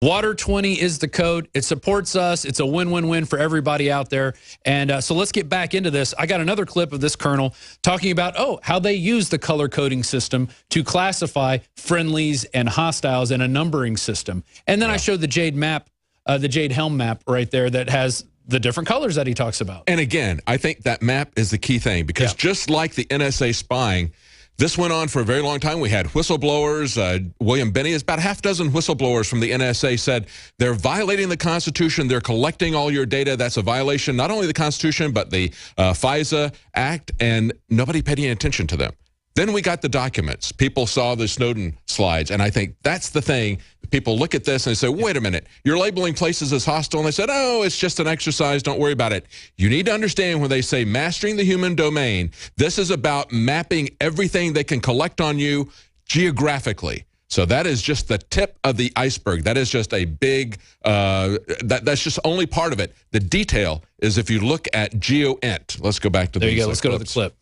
Water 20 is the code. It supports us. It's a win-win-win for everybody out there. And so let's get back into this. I got another clip of this colonel talking about, how they use the color coding system to classify friendlies and hostiles in a numbering system. And then I showed the Jade map, the Jade Helm map right there that has the different colors that he talks about. And again, I think that map is the key thing, because just like the NSA spying, this went on for a very long time. We had whistleblowers. William Binney, about half a dozen whistleblowers from the NSA said they're violating the Constitution. They're collecting all your data. That's a violation, not only of the Constitution, but the FISA Act, and nobody paid any attention to them. Then we got the documents. People saw the Snowden slides, and I think that's the thing. People look at this and they say, wait a minute, you're labeling places as hostile, and they said, oh, it's just an exercise, don't worry about it. You need to understand when they say mastering the human domain, this is about mapping everything they can collect on you geographically. So that is just the tip of the iceberg. That is just a big, that's just only part of it. The detail is if you look at GeoInt. Let's go back to there you go, let's go to the clip.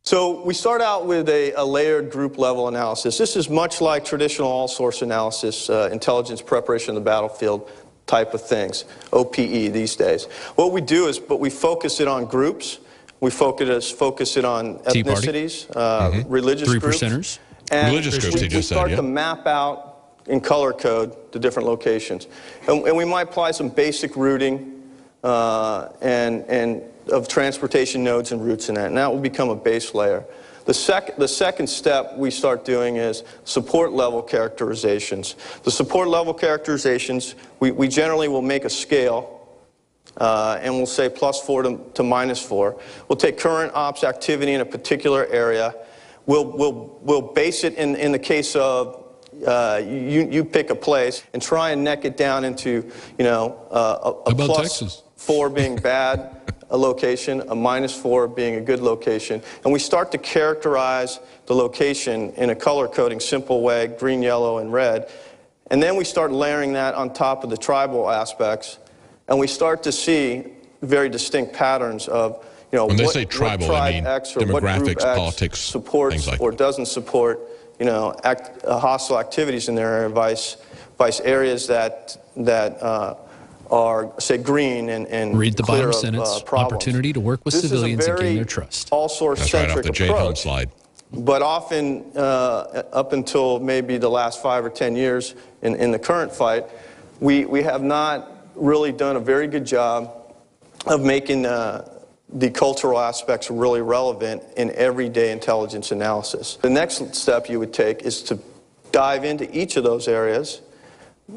So we start out with a layered group level analysis. This is much like traditional all source analysis, intelligence preparation of the battlefield type of things, OPE these days. What we do is, we focus it on groups. We focus it on ethnicities, religious groups. 3%ers. And religious groups, we start to map out in color code the different locations. And we might apply some basic routing and of transportation nodes and routes in that, and that will become a base layer. The second step we start doing is support level characterizations. The support level characterizations, we generally will make a scale, and we'll say +4 to -4. We'll take current ops activity in a particular area. We'll base it in the case of you pick a place and try and neck it down into a +4 being bad a location, a -4 being a good location, and we start to characterize the location in a color coding simple way, green, yellow, and red, and then we start layering that on top of the tribal aspects, and we start to see very distinct patterns of when they say tribal, what I mean X or demographics, what group X politics, supports things like or doesn't support hostile activities in their area, vice areas that are, say, green and read the clear bottom of, sentence. problems. Opportunity to work with civilians and gain their trust. All-source-centric That's right off the Jade Helm approach. slide. But often, up until maybe the last 5 or 10 years in the current fight, we have not really done a very good job of making the cultural aspects really relevant in everyday intelligence analysis. The next step you would take is to dive into each of those areas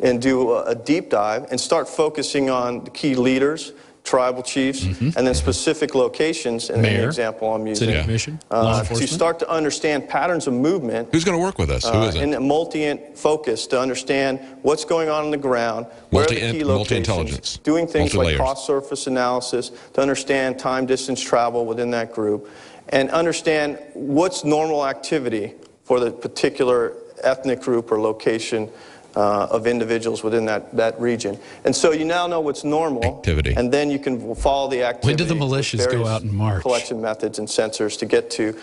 and do a deep dive and start focusing on the key leaders, tribal chiefs, and then specific locations, in the example I'm using, city commission, law to enforcement. start to understand patterns of movement. Who's going to work with us? Who is it? In a multi-int focus to understand what's going on the ground, where are the key locations, multi-intelligence, doing things like multi-layers. cross-surface analysis to understand time, distance, travel within that group, and understand what's normal activity for the particular ethnic group or location of individuals within that region. And so you now know what's normal activity, and then you can follow the activity. When did the militias go out in March? Collection methods and sensors to get to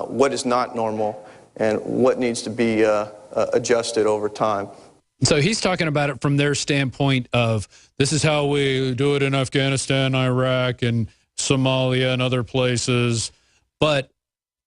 what is not normal and what needs to be adjusted over time. So he's talking about it from their standpoint of this is how we do it in Afghanistan, Iraq, and Somalia and other places. But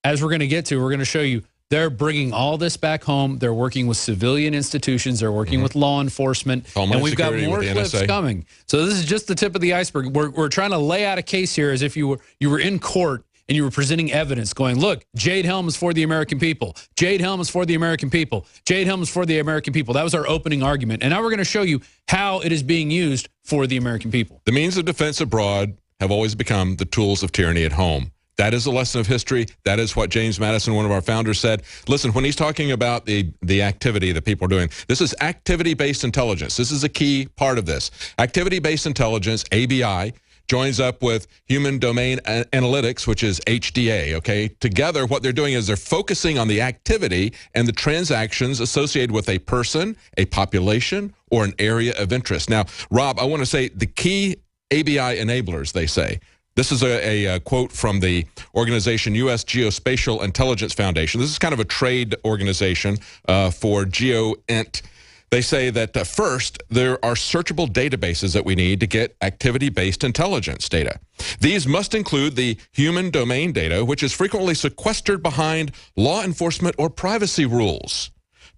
as we're going to get to, we're going to show you they're bringing all this back home. They're working with civilian institutions. They're working with law enforcement. And we've got more clips coming. So this is just the tip of the iceberg. We're trying to lay out a case here as if you were in court and you were presenting evidence going, look, Jade Helm is for the American people. Jade Helm is for the American people. Jade Helm is for the American people. That was our opening argument. And now we're going to show you how it is being used for the American people. The means of defense abroad have always become the tools of tyranny at home. That is a lesson of history. That is what James Madison, one of our founders, said. Listen, when he's talking about the activity that people are doing, this is activity-based intelligence. This is a key part of this. Activity-based intelligence, ABI, joins up with human domain analytics, which is HDA, okay? Together, what they're doing is they're focusing on the activity and the transactions associated with a person, a population, or an area of interest. Now, Rob, I want to say the key ABI enablers, they say. This is a quote from the organization U.S. Geospatial Intelligence Foundation. This is kind of a trade organization for GeoInt. They say that first, there are searchable databases that we need to get activity-based intelligence data. These must include the human domain data, which is frequently sequestered behind law enforcement or privacy rules.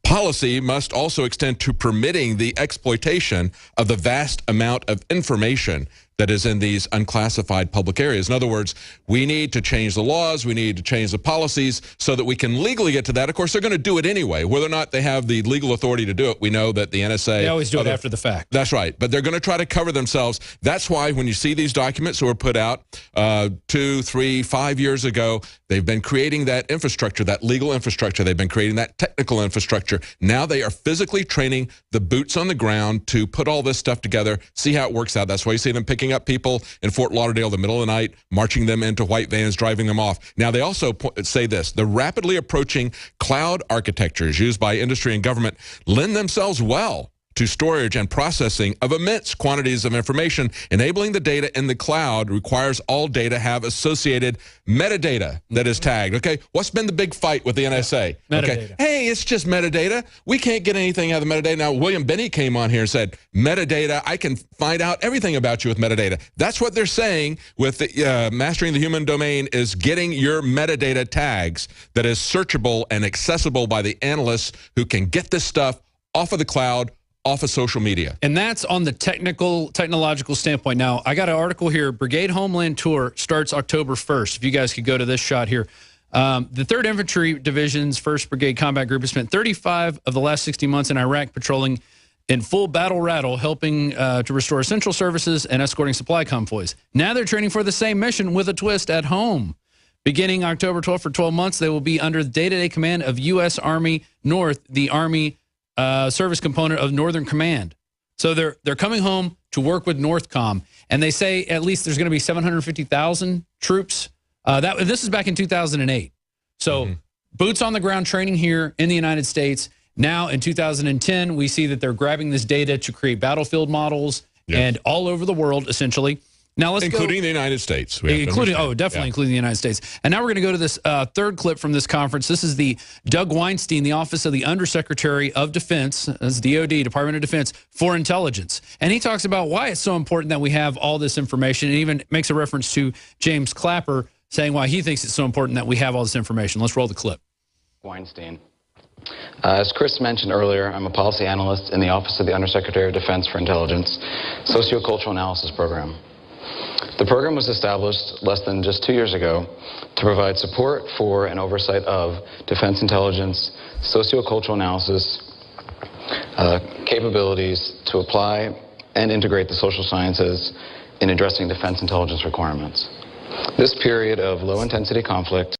Policy must also extend to permitting the exploitation of the vast amount of information that is in these unclassified public areas. In other words, we need to change the laws, we need to change the policies so that we can legally get to that. Of course, they're going to do it anyway. Whether or not they have the legal authority to do it, we know that the NSA... They always do it after the fact. That's right. But they're going to try to cover themselves. That's why when you see these documents that were put out 2, 3, 5 years ago, they've been creating that infrastructure, that legal infrastructure. They've been creating that technical infrastructure. Now they are physically training the boots on the ground to put all this stuff together, see how it works out. That's why you see them picking up people in Fort Lauderdale in the middle of the night, marching them into white vans, driving them off. Now, they also say this: the rapidly approaching cloud architectures used by industry and government lend themselves well to storage and processing of immense quantities of information. Enabling the data in the cloud requires all data have associated metadata that is tagged. Okay, what's been the big fight with the NSA? Metadata. Okay, hey, it's just metadata. We can't get anything out of the metadata. Now, William Binney came on here and said, metadata, I can find out everything about you with metadata. That's what they're saying with the, mastering the human domain, is getting your metadata tags that is searchable and accessible by the analysts who can get this stuff off of the cloud, off of social media. And that's on the technological standpoint. Now, I got an article here. Brigade Homeland Tour starts October 1st. If you guys could go to this shot here. The 3rd Infantry Division's 1st Brigade Combat Group has spent 35 of the last 60 months in Iraq patrolling in full battle rattle, helping to restore essential services and escorting supply convoys. Now they're training for the same mission with a twist at home. Beginning October 12th for 12 months, they will be under the day-to-day command of U.S. Army North, the Army service component of Northern Command. So they're coming home to work with NORTHCOM, and they say at least there's going to be 750,000 troops. This is back in 2008. So boots on the ground training here in the United States. Now in 2010, we see that they're grabbing this data to create battlefield models and all over the world, essentially. Now let's including the United States. Including the United States. And now we're going to go to this 3rd clip from this conference. This is the Doug Weinstein, the Office of the Undersecretary of Defense, that's DOD, Department of Defense, for Intelligence. And he talks about why it's so important that we have all this information, and even makes a reference to James Clapper, saying why he thinks it's so important that we have all this information. Let's roll the clip. Weinstein. As Chris mentioned earlier, I'm a policy analyst in the Office of the Undersecretary of Defense for Intelligence, Sociocultural Analysis Program. The program was established less than just 2 years ago to provide support for and oversight of defense intelligence, sociocultural analysis, capabilities to apply and integrate the social sciences in addressing defense intelligence requirements. This period of low-intensity conflict